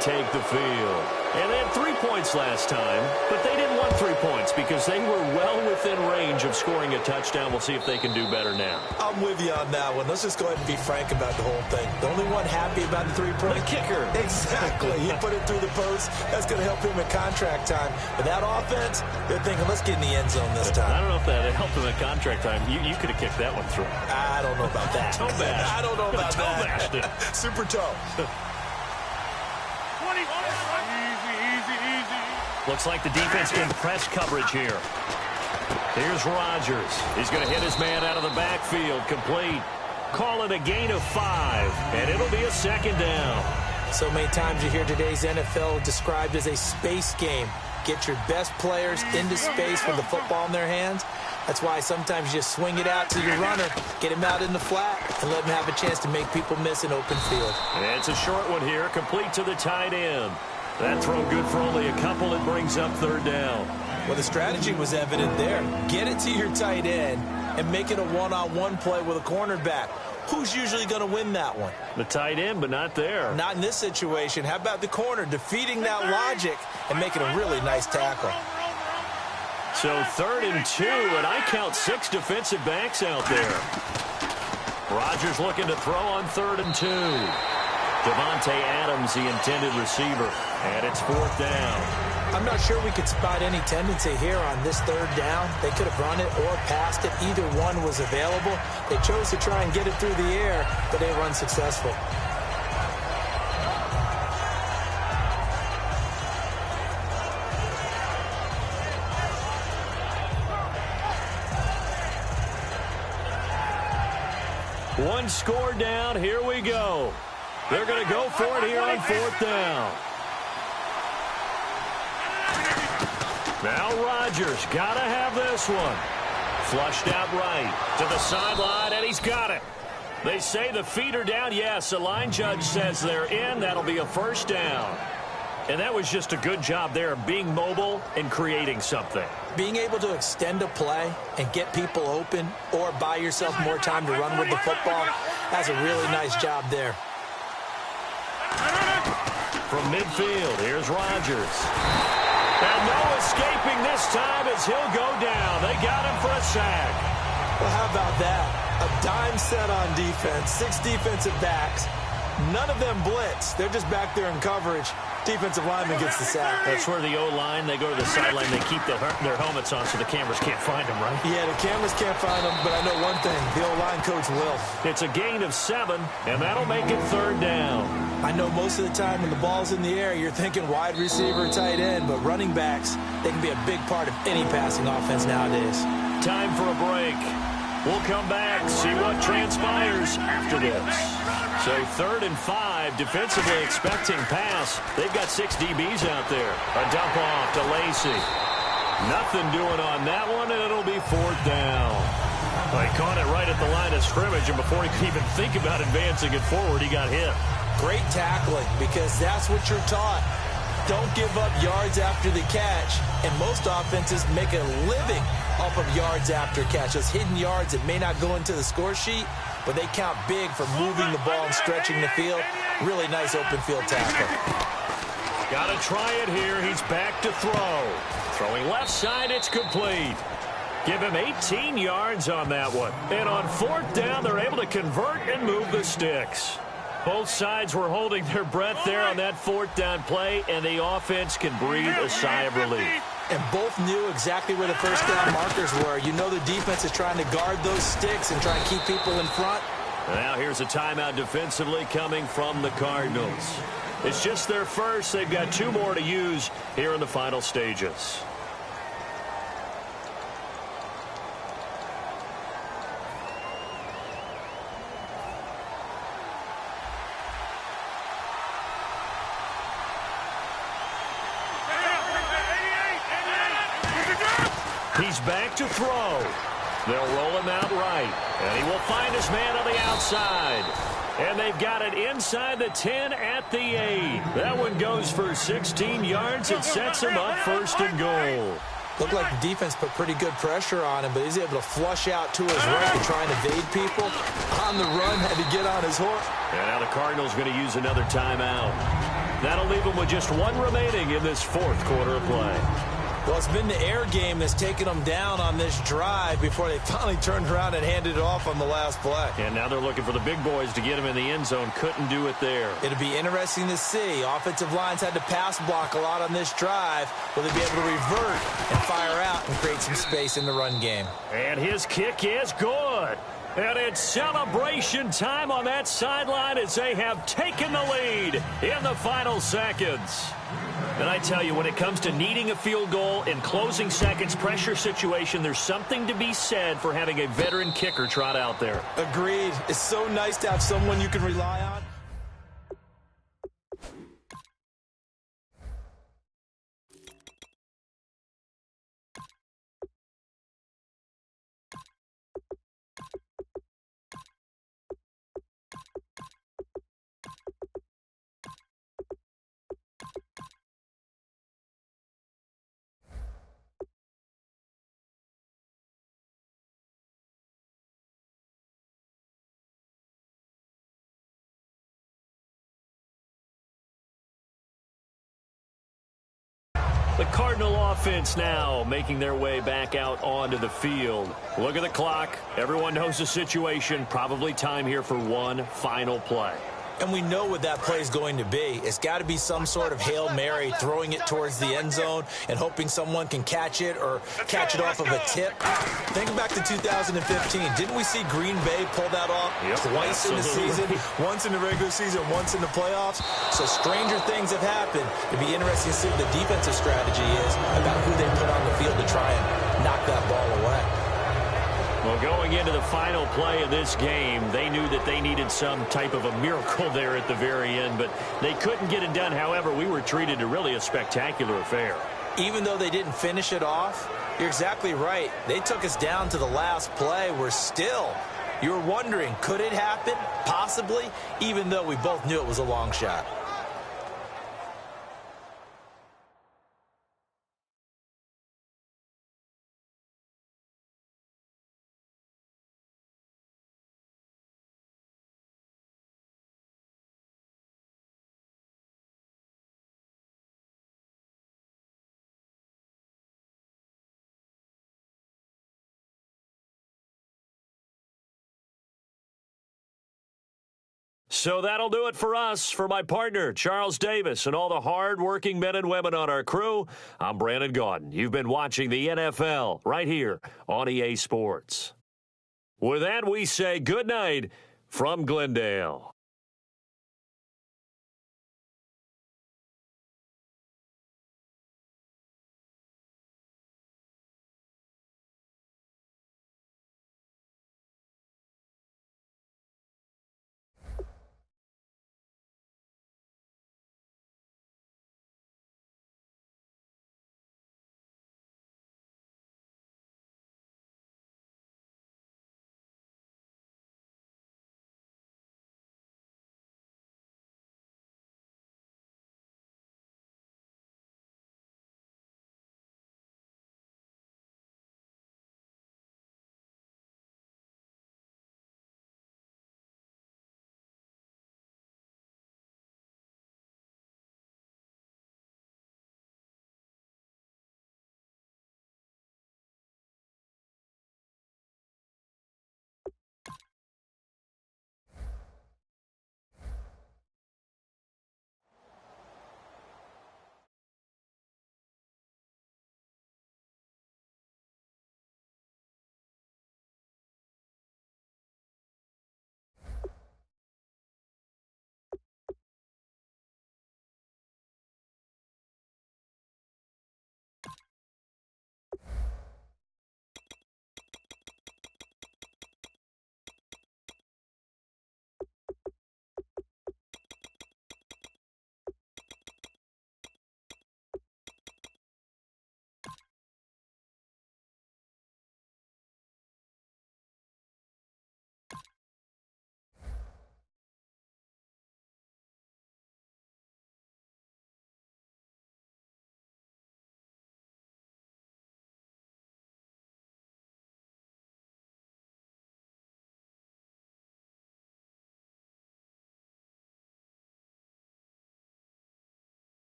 take the field. And they had 3 points last time, but they didn't want 3 points because they were well within range of scoring a touchdown. We'll see if they can do better now. I'm with you on that one. Let's just go ahead and be frank about the whole thing. The only one happy about the 3-point? The kicker. Exactly. He put it through the post. That's going to help him in contract time. But that offense, they're thinking, let's get in the end zone this time. I don't know if that helped him in contract time. You could have kicked that one through. I don't know about that. Toe bash. I don't know about toe that. Bashed it. Super toe. Looks like the defense in press coverage here. Here's Rodgers. He's going to hit his man out of the backfield. Complete. Call it a gain of 5, and it'll be a 2nd down. So many times you hear today's NFL described as a space game. Get your best players into space with the football in their hands. That's why sometimes you just swing it out to your runner, get him out in the flat, and let him have a chance to make people miss an open field. And it's a short one here, complete to the tight end. That throw good for only a couple. It brings up 3rd down. Well, the strategy was evident there. Get it to your tight end and make it a one-on-one play with a cornerback. Who's usually going to win that one? The tight end, but not there. Not in this situation. How about the corner defeating that logic and making a really nice tackle? So 3rd and 2, and I count 6 defensive backs out there. Rodgers looking to throw on 3rd and 2. Devontae Adams, the intended receiver, and it's 4th down. I'm not sure we could spot any tendency here on this 3rd down. They could have run it or passed it. Either one was available. They chose to try and get it through the air, but they were unsuccessful. One score down. Here we go. They're going to go for it here on 4th down. Now Rodgers got to have this one. Flushed out right to the sideline, and he's got it. They say the feet are down. Yes, the line judge says they're in. That'll be a 1st down. And that was just a good job there of being mobile and creating something. Being able to extend a play and get people open or buy yourself more time to run with the football, that's a really nice job there. From midfield, here's Rodgers. And no escaping this time as he'll go down. They got him for a sack. Well, how about that? A dime set on defense, 6 defensive backs. None of them blitz. They're just back there in coverage. Defensive lineman gets the sack. That's where the O-line, they go to the sideline, they keep their helmets on so the cameras can't find them, right? Yeah, the cameras can't find them, but I know one thing. The O-line coach will. It's a gain of 7, and that'll make it 3rd down. I know most of the time when the ball's in the air, you're thinking wide receiver, tight end, but running backs, they can be a big part of any passing offense nowadays. Time for a break. We'll come back, see what transpires after this. So 3rd and 5, defensively expecting pass. They've got 6 DBs out there. A dump off to Lacey. Nothing doing on that one, and it'll be 4th down. Well, he caught it right at the line of scrimmage, and before he could even think about advancing it forward, he got hit. Great tackling, because that's what you're taught. Don't give up yards after the catch, and most offenses make a living off of yards after catch. Those hidden yards that may not go into the score sheet, but they count big for moving the ball and stretching the field. Really nice open field tackle. Got to try it here. He's back to throw. Throwing left side, it's complete. Give him 18 yards on that one. And on 4th down, they're able to convert and move the sticks. Both sides were holding their breath there on that 4th down play, and the offense can breathe a sigh of relief. And both knew exactly where the 1st down markers were. You know the defense is trying to guard those sticks and try and keep people in front. Now here's a timeout defensively coming from the Cardinals. It's just their first. They've got 2 more to use here in the final stages. He's back to throw. They'll roll him out right, and he will find his man on the outside. And they've got it inside the 10 at the 8. That one goes for 16 yards. It sets him up 1st and goal. Looked like the defense put pretty good pressure on him, but he's able to flush out to his right to try and evade people. On the run, had to get on his horse. And now the Cardinals going to use another timeout. That'll leave them with just one remaining in this fourth quarter of play. Well, it's been the air game that's taken them down on this drive before they finally turned around and handed it off on the last play. And now they're looking for the big boys to get them in the end zone. Couldn't do it there. It'll be interesting to see. Offensive lines had to pass block a lot on this drive. Will they be able to revert and fire out and create some space in the run game? And his kick is good. And it's celebration time on that sideline as they have taken the lead in the final seconds. And I tell you, when it comes to needing a field goal in closing seconds, pressure situation, there's something to be said for having a veteran kicker trot out there. Agreed. It's so nice to have someone you can rely on. The Cardinal offense now making their way back out onto the field. Look at the clock. Everyone knows the situation. Probably time here for one final play. And we know what that play is going to be. It's got to be some sort of Hail Mary, throwing it towards the end zone and hoping someone can catch it or catch it off of a tip. Think back to 2015. Didn't we see Green Bay pull that off twice in the season? Once in the regular season, once in the playoffs. So stranger things have happened. It'd be interesting to see what the defensive strategy is about who they put on the field to try and knock that ball away. Well, going into the final play of this game, they knew that they needed some type of a miracle there at the very end, but they couldn't get it done. However, we were treated to really a spectacular affair. Even though they didn't finish it off, you're exactly right. They took us down to the last play. We're still, you were wondering, could it happen? Possibly, even though we both knew it was a long shot. So that'll do it for us. For my partner, Charles Davis, and all the hard-working men and women on our crew, I'm Brandon Gaudin. You've been watching the NFL right here on EA Sports. With that, we say good night from Glendale.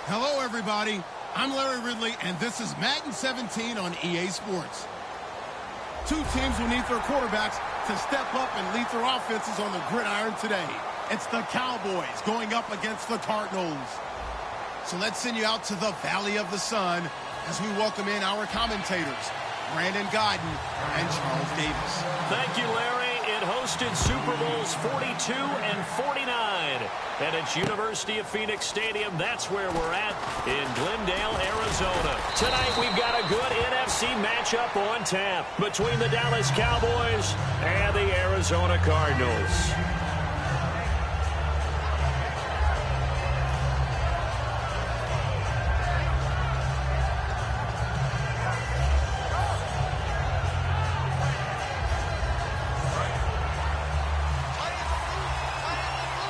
Hello, everybody. I'm Larry Ridley, and this is Madden 17 on EA Sports. Two teams will need their quarterbacks to step up and lead their offenses on the gridiron today. It's the Cowboys going up against the Cardinals. So let's send you out to the Valley of the Sun as we welcome in our commentators, Brandon Godden and Charles Davis. Thank you, Larry. It hosted Super Bowls 42 and 49. And it's University of Phoenix Stadium. That's where we're at in Glendale, Arizona. Tonight we've got a good NFC matchup on tap between the Dallas Cowboys and the Arizona Cardinals.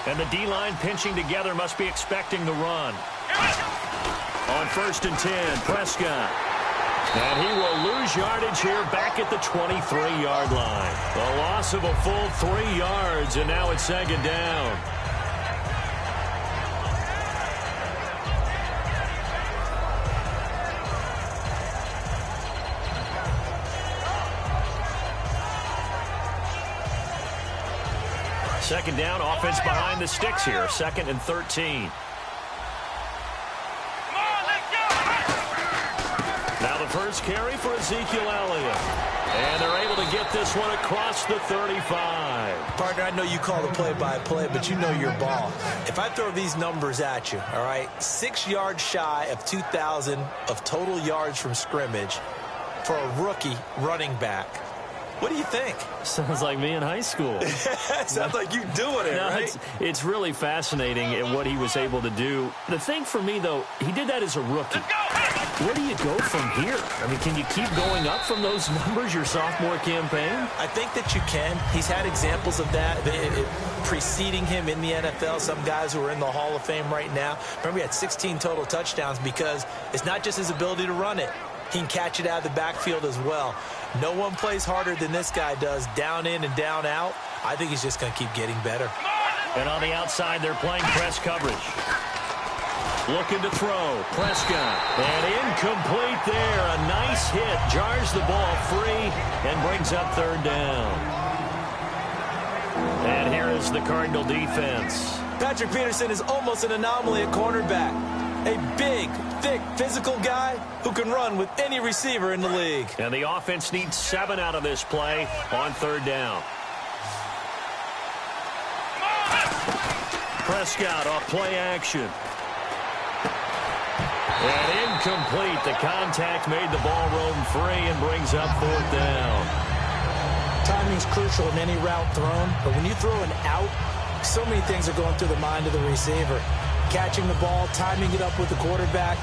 And the D-line pinching together must be expecting the run. On 1st and 10, Prescott. And he will lose yardage here back at the 23-yard line. A loss of a full 3 yards, and now it's 2nd down. Second down, offense behind the sticks here. 2nd and 13. Now the first carry for Ezekiel Elliott. And they're able to get this one across the 35. Partner, I know you call the play-by-play, but you know your ball. If I throw these numbers at you, all right, 6 yards shy of 2,000 of total yards from scrimmage for a rookie running back. What do you think? Sounds like me in high school. Sounds like you doing it, right? It's really fascinating at what he was able to do. The thing for me, though, he did that as a rookie. Where do you go from here? I mean, can you keep going up from those numbers your sophomore campaign? I think that you can. He's had examples of that preceding him in the NFL. Some guys who are in the Hall of Fame right now. Remember, he had 16 total touchdowns because it's not just his ability to run it. He can catch it out of the backfield as well. No one plays harder than this guy does, down in and down out. I think he's just going to keep getting better. And on the outside, they're playing press coverage. Looking to throw. Prescott. And incomplete there. A nice hit. Jars the ball free and brings up 3rd down. And here is the Cardinal defense. Patrick Peterson is almost an anomaly at cornerback. A big, thick, physical guy who can run with any receiver in the league. And the offense needs 7 out of this play on 3rd down. Prescott off play action. And incomplete. The contact made the ball roam free and brings up 4th down. Timing's crucial in any route thrown, but when you throw an out, so many things are going through the mind of the receiver. Catching the ball, timing it up with the quarterback.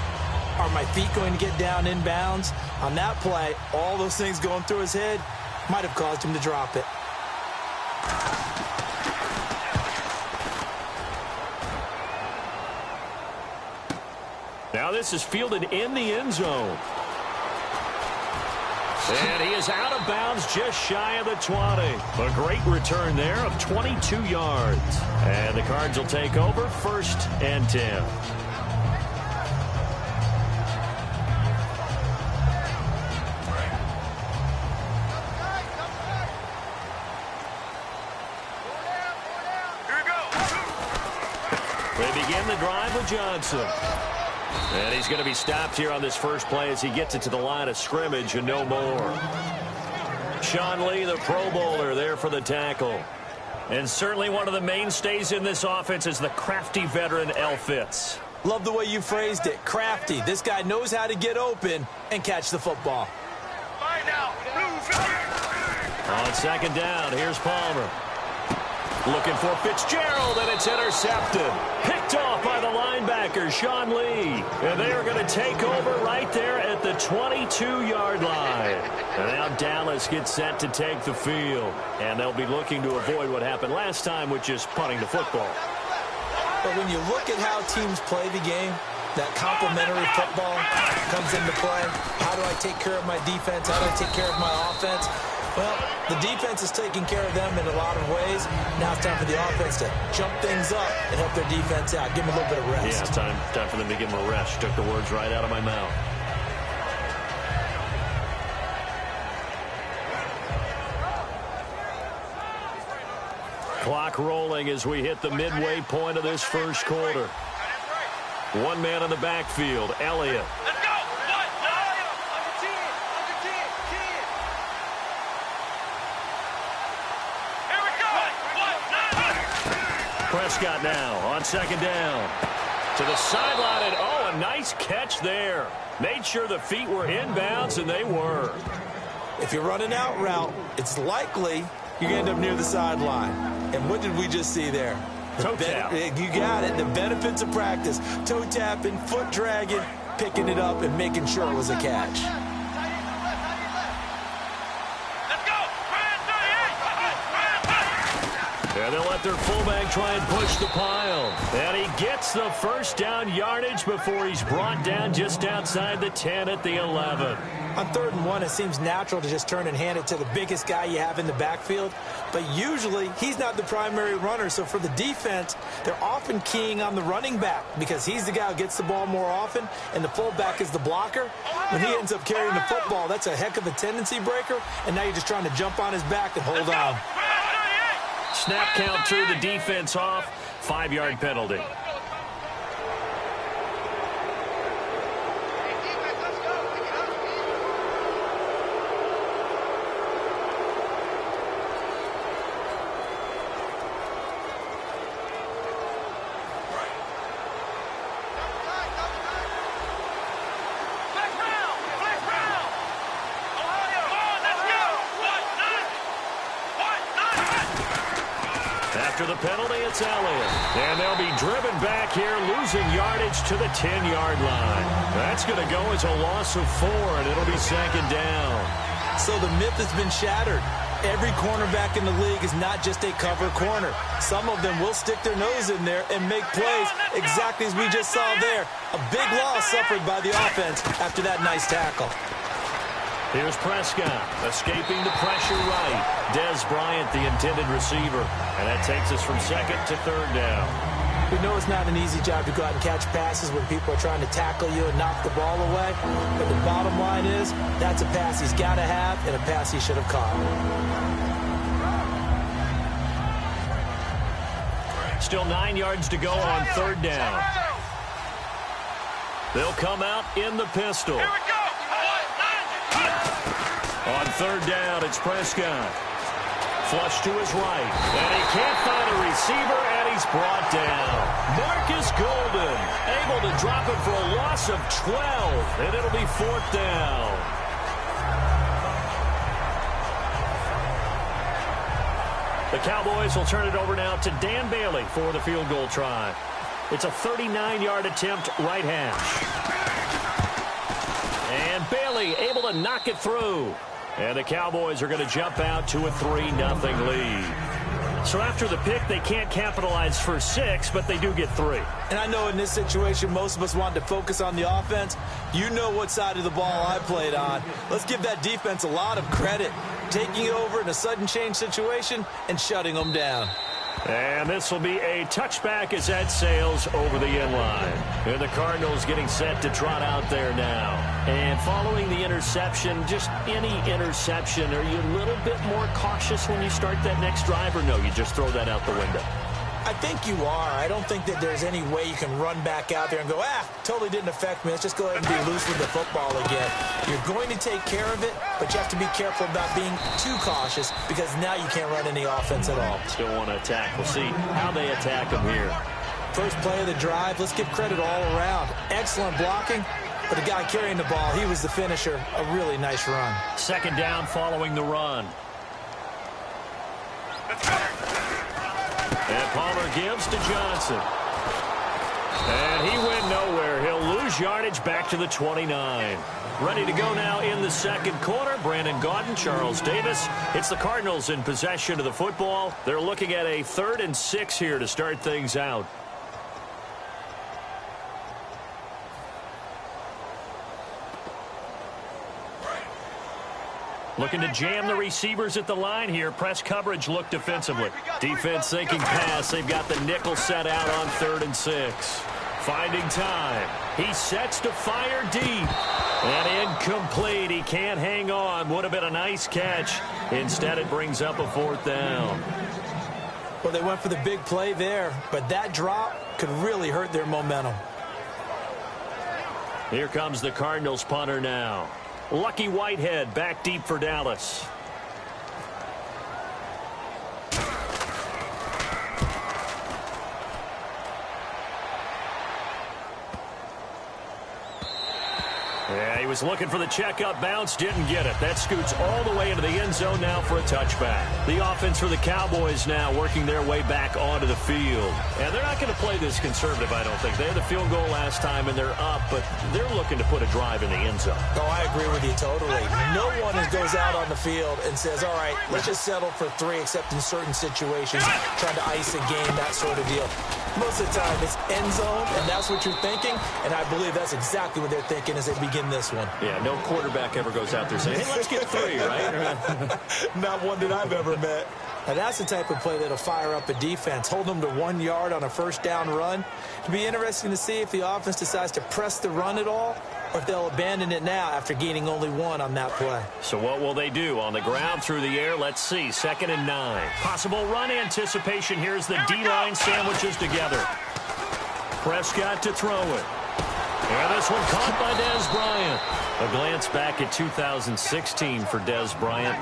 Are my feet going to get down in bounds? On that play, all those things going through his head might have caused him to drop it. Now this is fielded in the end zone. And he is out of bounds just shy of the 20. A great return there of 22 yards. And the Cards will take over 1st and 10. They begin the drive with Johnson. And he's going to be stopped here on this first play as he gets it to the line of scrimmage and no more. Sean Lee, the Pro Bowler, there for the tackle. And certainly one of the mainstays in this offense is the crafty veteran L. Fitz. Love the way you phrased it. Crafty. This guy knows how to get open and catch the football. On 2nd down, here's Palmer. Looking for Fitzgerald, and it's intercepted. Picked off by the linebacker, Sean Lee. And they are going to take over right there at the 22-yard line. And now Dallas gets set to take the field. And they'll be looking to avoid what happened last time, which is punting the football. But when you look at how teams play the game, that complementary football comes into play. How do I take care of my defense? How do I take care of my offense? Well, the defense is taking care of them in a lot of ways. Now it's time for the offense to jump things up and help their defense out. Give them a little bit of rest. Yeah, time for them to give them a rest. Took the words right out of my mouth. Clock rolling as we hit the midway point of this first quarter. One man in the backfield, Elliott. Let's go! Here we go! Prescott now on second down. To the sideline, and oh, a nice catch there. Made sure the feet were inbounds, and they were. If you're running out route, it's likely you're going to end up near the sideline. And what did we just see there? Toe tap. You got it. The benefits of practice. Toe tapping, foot dragging, picking it up, and making sure it was a catch. Let's go! And they'll let their fullback try and push the pile. And he gets the first down yardage before he's brought down just outside the 10 at the 11. On 3rd and 1, it seems natural to just turn and hand it to the biggest guy you have in the backfield. But usually, he's not the primary runner. So for the defense, they're often keying on the running back because he's the guy who gets the ball more often, and the fullback is the blocker. When he ends up carrying the football, that's a heck of a tendency breaker, and now you're just trying to jump on his back and hold on. Snap count threw the defense off. 5-yard penalty. After the penalty, it's Elliott. And they'll be driven back here, losing yardage to the 10-yard line. That's going to go as a loss of 4, and it'll be second down. So the myth has been shattered. Every cornerback in the league is not just a cover corner. Some of them will stick their nose in there and make plays exactly as we just saw there. A big loss suffered by the offense after that nice tackle. Here's Prescott, escaping the pressure right. Dez Bryant, the intended receiver. And that takes us from 2nd to 3rd down. We know it's not an easy job to go out and catch passes when people are trying to tackle you and knock the ball away. But the bottom line is, that's a pass he's got to have and a pass he should have caught. Still 9 yards to go on 3rd down. They'll come out in the pistol. Here we go! On 3rd down, it's Prescott. Flush to his right. And he can't find a receiver, and he's brought down. Marcus Golden able to drop it for a loss of 12, and it'll be 4th down. The Cowboys will turn it over now to Dan Bailey for the field goal try. It's a 39-yard attempt, right hash. And Bailey able to knock it through. And the Cowboys are going to jump out to a 3-0 lead. So after the pick, they can't capitalize for 6, but they do get 3. And I know in this situation, most of us wanted to focus on the offense. You know what side of the ball I played on. Let's give that defense a lot of credit. Taking over in a sudden change situation and shutting them down. And this will be a touchback as that sails over the end line. And the Cardinals getting set to trot out there now. And following the interception, just any interception, are you a little bit more cautious when you start that next drive, or no, you just throw that out the window? I think you are. I don't think that there's any way you can run back out there and go, totally didn't affect me. Let's just go ahead and be loose with the football again. You're going to take care of it, but you have to be careful about being too cautious because now you can't run any offense at all. Still want to attack. We'll see how they attack them here. First play of the drive, let's give credit all around. Excellent blocking, but the guy carrying the ball, he was the finisher. A really nice run. Second down following the run. And Palmer gives to Johnson. And he went nowhere. He'll lose yardage back to the 29. Ready to go now in the second quarter. Brandon Gaudin, Charles Davis. It's the Cardinals in possession of the football. They're looking at a 3rd and 6 here to start things out. Looking to jam the receivers at the line here. Press coverage look defensively. Defense thinking pass. They've got the nickel set out on 3rd and 6. Finding time. He sets to fire deep. And incomplete. He can't hang on. Would have been a nice catch. Instead, it brings up a 4th down. Well, they went for the big play there, but that drop could really hurt their momentum. Here comes the Cardinals punter now. Lucky Whitehead back deep for Dallas. Yeah, he was looking for the checkup bounce, didn't get it. That scoots all the way into the end zone now for a touchback. The offense for the Cowboys now working their way back onto the field. And they're not going to play this conservative, I don't think. They had the field goal last time, and they're up, but they're looking to put a drive in the end zone. Oh, I agree with you totally. No one goes out on the field and says, all right, let's just settle for 3, except in certain situations, trying to ice a game, that sort of deal. Most of the time, it's end zone, and that's what you're thinking, and I believe that's exactly what they're thinking as they begin this one. Yeah, no quarterback ever goes out there saying, hey, let's get 3, right? Not one that I've ever met. Now, that's the type of play that'll fire up a defense, hold them to 1 yard on a 1st down run. It'll be interesting to see if the offense decides to press the run at all, or if they'll abandon it now after gaining only 1 on that play. So what will they do? On the ground, through the air, let's see. 2nd and 9. Possible run anticipation. Here's the D-line sandwiches together. Prescott to throw it. And this one caught by Dez Bryant. A glance back at 2016 for Dez Bryant.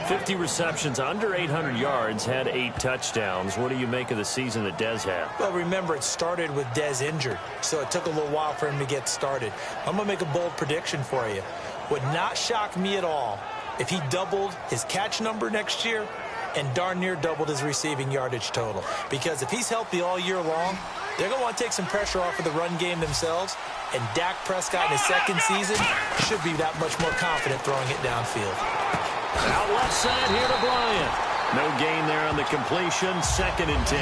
50 receptions, under 800 yards, had 8 touchdowns. What do you make of the season that Dez had? Well, remember, it started with Dez injured, so it took a little while for him to get started. I'm going to make a bold prediction for you. Would not shock me at all if he doubled his catch number next year and darn near doubled his receiving yardage total. Because if he's healthy all year long, they're going to want to take some pressure off of the run game themselves, and Dak Prescott in his 2nd season should be that much more confident throwing it downfield. Out left side here to Bryant. No gain there on the completion. 2nd and 10.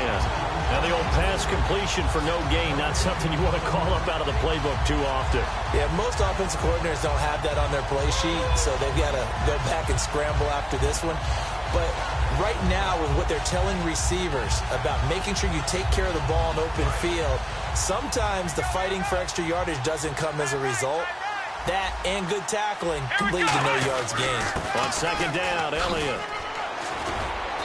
Now the old pass completion for no gain, not something you want to call up out of the playbook too often. Yeah, most offensive coordinators don't have that on their play sheet, so they've got to go back and scramble after this one. But right now, with what they're telling receivers about making sure you take care of the ball in open field, sometimes the fighting for extra yardage doesn't come as a result. That and good tackling can lead to no yards gained. On 2nd down, Elliott.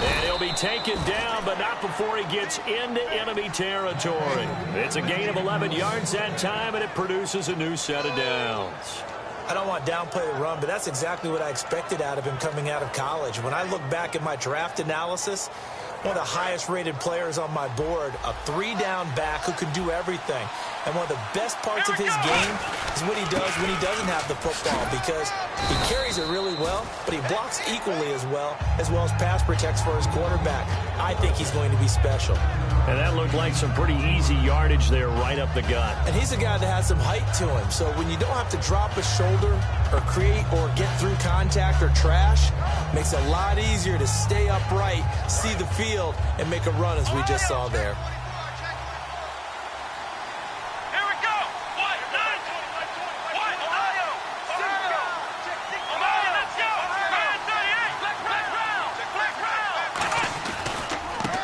And he'll be taken down, but not before he gets into enemy territory. It's a gain of 11 yards that time, and it produces a new set of downs. I don't want to downplay the run, but that's exactly what I expected out of him coming out of college. When I look back at my draft analysis, one of the highest-rated players on my board, a 3-down back who can do everything. And one of the best parts of his game is what he does when he doesn't have the football, because he carries it really well, but he blocks equally as well as pass protects for his quarterback. I think he's going to be special. And that looked like some pretty easy yardage there right up the gut. And he's a guy that has some height to him, so when you don't have to drop a shoulder or create or get through contact or trash, makes it a lot easier to stay upright, see the field, and make a run as we just saw there.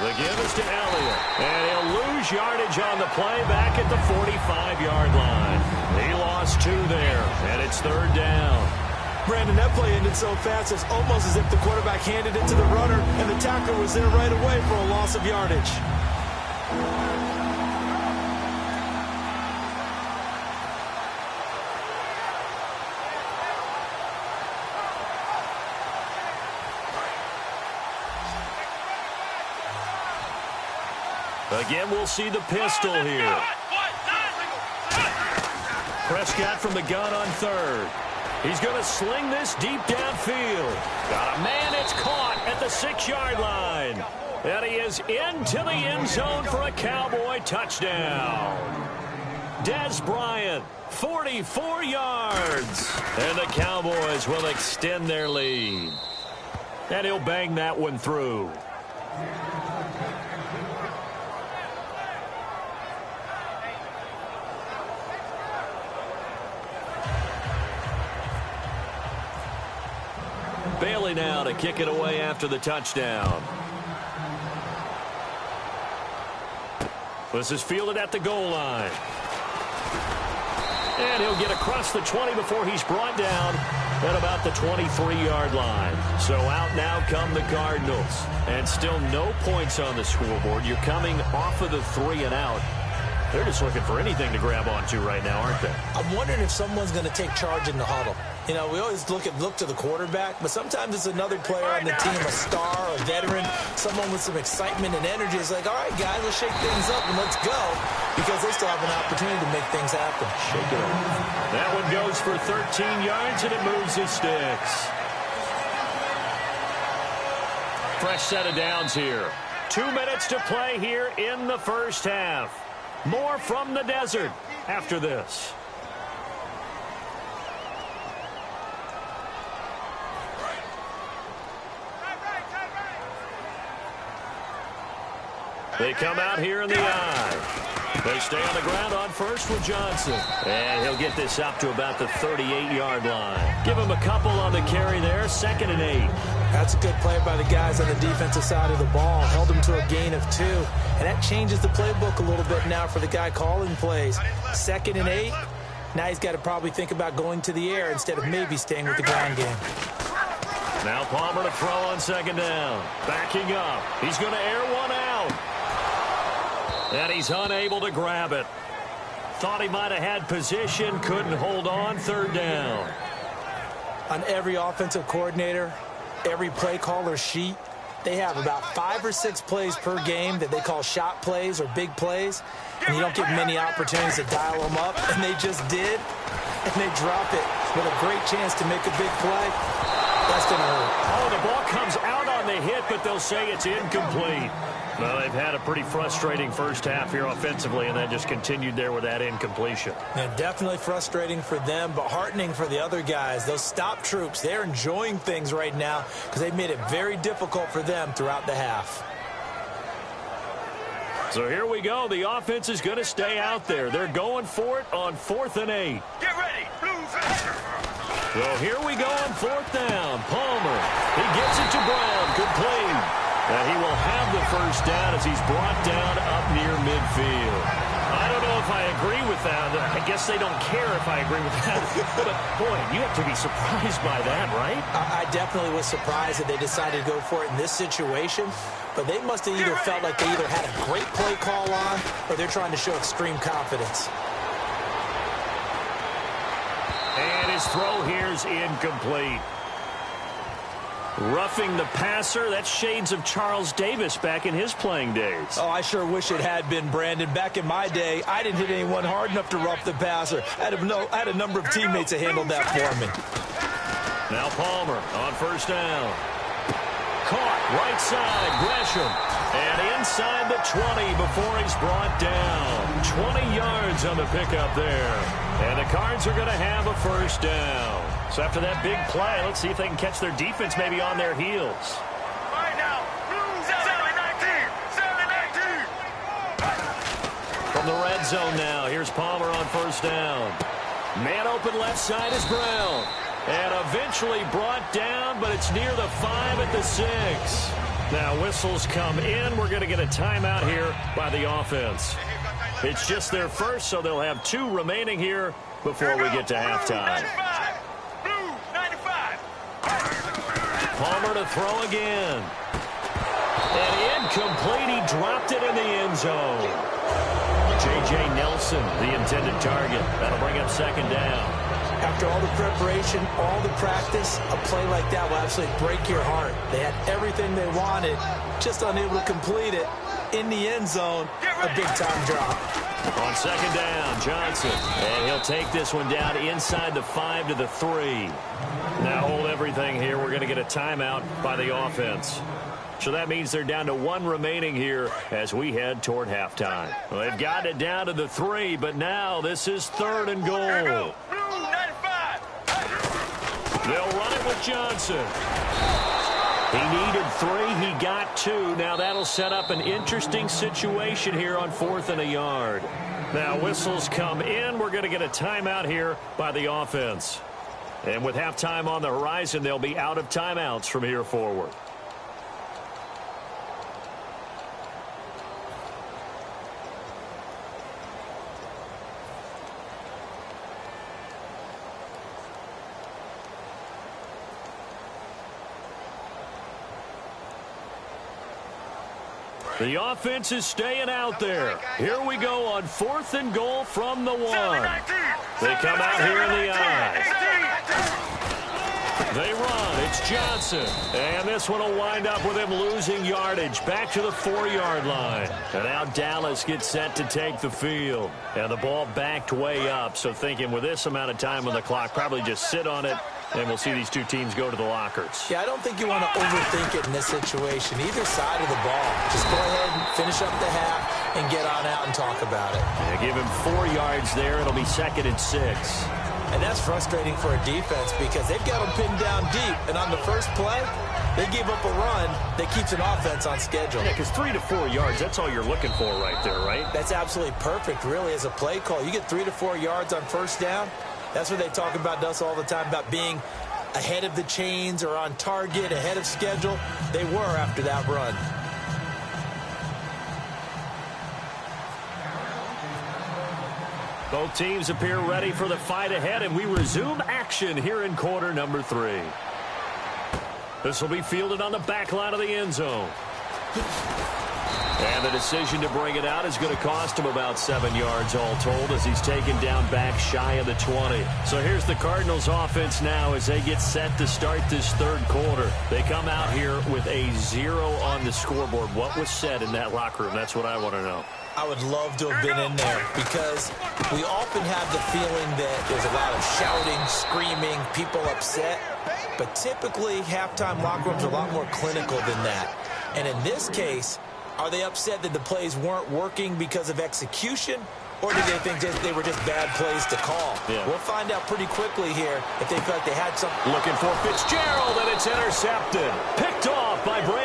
The give is to Elliott, and he'll lose yardage on the play back at the 45-yard line. He lost 2 there, and it's 3rd down. Brandon, that play ended so fast, it's almost as if the quarterback handed it to the runner, and the tackler was there right away for a loss of yardage. Again, we'll see the pistol here. Prescott from the gun on 3rd. He's going to sling this deep downfield. Got a man, it's caught at the 6-yard line. And he is into the end zone for a Cowboy touchdown. Dez Bryant, 44 yards. And the Cowboys will extend their lead. And he'll bang that one through. Bailey now to kick it away after the touchdown. This is fielded at the goal line. And he'll get across the 20 before he's brought down at about the 23-yard line. So out now come the Cardinals. And still no points on the scoreboard. You're coming off of the 3 and out. They're just looking for anything to grab onto right now, aren't they? I'm wondering if someone's going to take charge in the huddle. You know, we always look to the quarterback, but sometimes it's another player on the team, a star, a veteran, someone with some excitement and energy. It's like, all right, guys, let's shake things up and let's go, because they still have an opportunity to make things happen. Shake it up. That one goes for 13 yards, and it moves the sticks. Fresh set of downs here. 2 minutes to play here in the first half. More from the desert after this. They come out here in the eye. They stay on the ground on first with Johnson. And he'll get this up to about the 38-yard line. Give him a couple on the carry there, 2nd and 8. That's a good play by the guys on the defensive side of the ball. Held him to a gain of 2. And that changes the playbook a little bit now for the guy calling plays. 2nd and 8. Now he's got to probably think about going to the air instead of maybe staying with the ground game. Now Palmer to throw on 2nd down. Backing up. He's going to air one out. And he's unable to grab it. Thought he might have had position. Couldn't hold on. 3rd down. On every offensive coordinator, every play caller sheet, they have about 5 or 6 plays per game that they call shot plays or big plays. And you don't get many opportunities to dial them up. And they just did. And they drop it with a great chance to make a big play. That's going to hurt. Oh, the ball comes out on the hit, but they'll say it's incomplete. Well, they've had a pretty frustrating first half here offensively, and then just continued there with that incompletion. Yeah, definitely frustrating for them, but heartening for the other guys. Those stop troops, they're enjoying things right now because they've made it very difficult for them throughout the half. So here we go. The offense is going to stay out there. They're going for it on 4th and 8. Get ready. So here we go on 4th down. Palmer. He gets it to Brown. Complete. And he will have the first down as he's brought down up near midfield. I don't know if I agree with that. I guess they don't care if I agree with that. But, boy, you have to be surprised by that, right? I definitely was surprised that they decided to go for it in this situation. But they must have either felt like they either had a great play call on or they're trying to show extreme confidence. And his throw here is incomplete. Roughing the passer, that's shades of Charles Davis back in his playing days. Oh, I sure wish it had been, Brandon. Back in my day, I didn't hit anyone hard enough to rough the passer. I had a number of teammates that handled that for me. Now Palmer on 1st down. Caught, right side, Gresham. And inside the 20 before he's brought down. 20 yards on the pickup there. And the Cards are going to have a first down. So after that big play, let's see if they can catch their defense maybe on their heels. Right now. 7-19. From the red zone now, here's Palmer on 1st down. Man open left side is Brown. And eventually brought down, but it's near the 5 at the 6. Now whistles come in. We're going to get a timeout here by the offense. It's just their first, so they'll have 2 remaining here before we get to halftime. Palmer to throw again. And incomplete. He dropped it in the end zone. J.J. Nelson, the intended target. That'll bring up 2nd down. After all the preparation, all the practice, a play like that will absolutely break your heart. They had everything they wanted, just unable to complete it. In the end zone, a big-time drop. On 2nd down, Johnson. And he'll take this one down inside the 5 to the 3. Now hold everything here. We're going to get a timeout by the offense. So that means they're down to 1 remaining here as we head toward halftime. Well, they've got it down to the 3, but now this is 3rd and goal. They'll run it with Johnson. He needed 3. He got 2. Now that'll set up an interesting situation here on 4th and a yard. Now whistles come in. We're going to get a timeout here by the offense. And with halftime on the horizon, they'll be out of timeouts from here forward. The offense is staying out there. Here we go on 4th and goal from the 1. They come out here in the I. They run. It's Johnson. And this one will wind up with him losing yardage back to the 4-yard line. And now Dallas gets set to take the field. And the ball backed way up. So thinking with this amount of time on the clock, probably just sit on it. And we'll see these two teams go to the lockers. Yeah, I don't think you want to overthink it in this situation. Either side of the ball. Just go ahead and finish up the half and get on out and talk about it. Yeah, give him 4 yards there. It'll be 2nd and 6. And that's frustrating for a defense because they've got them pinned down deep. And on the first play, they gave up a run that keeps an offense on schedule. Yeah, because 3 to 4 yards, that's all you're looking for right there, right? That's absolutely perfect, really, as a play call. You get 3 to 4 yards on first down. That's what they talk about to us all the time, about being ahead of the chains or on target, ahead of schedule. They were after that run. Both teams appear ready for the fight ahead, and we resume action here in quarter number 3. This will be fielded on the back line of the end zone. And the decision to bring it out is going to cost him about 7 yards all told as he's taken down back shy of the 20. So here's the Cardinals offense now as they get set to start this 3rd quarter. They come out here with a 0 on the scoreboard. What was said in that locker room? That's what I want to know. I would love to have been in there because we often have the feeling that there's a lot of shouting, screaming, people upset. But typically, halftime locker rooms are a lot more clinical than that. And in this case, are they upset that the plays weren't working because of execution? Or do they think they were just bad plays to call? Yeah. We'll find out pretty quickly here if they feel like they had some. Looking for Fitzgerald, and it's intercepted. Picked off by Brady.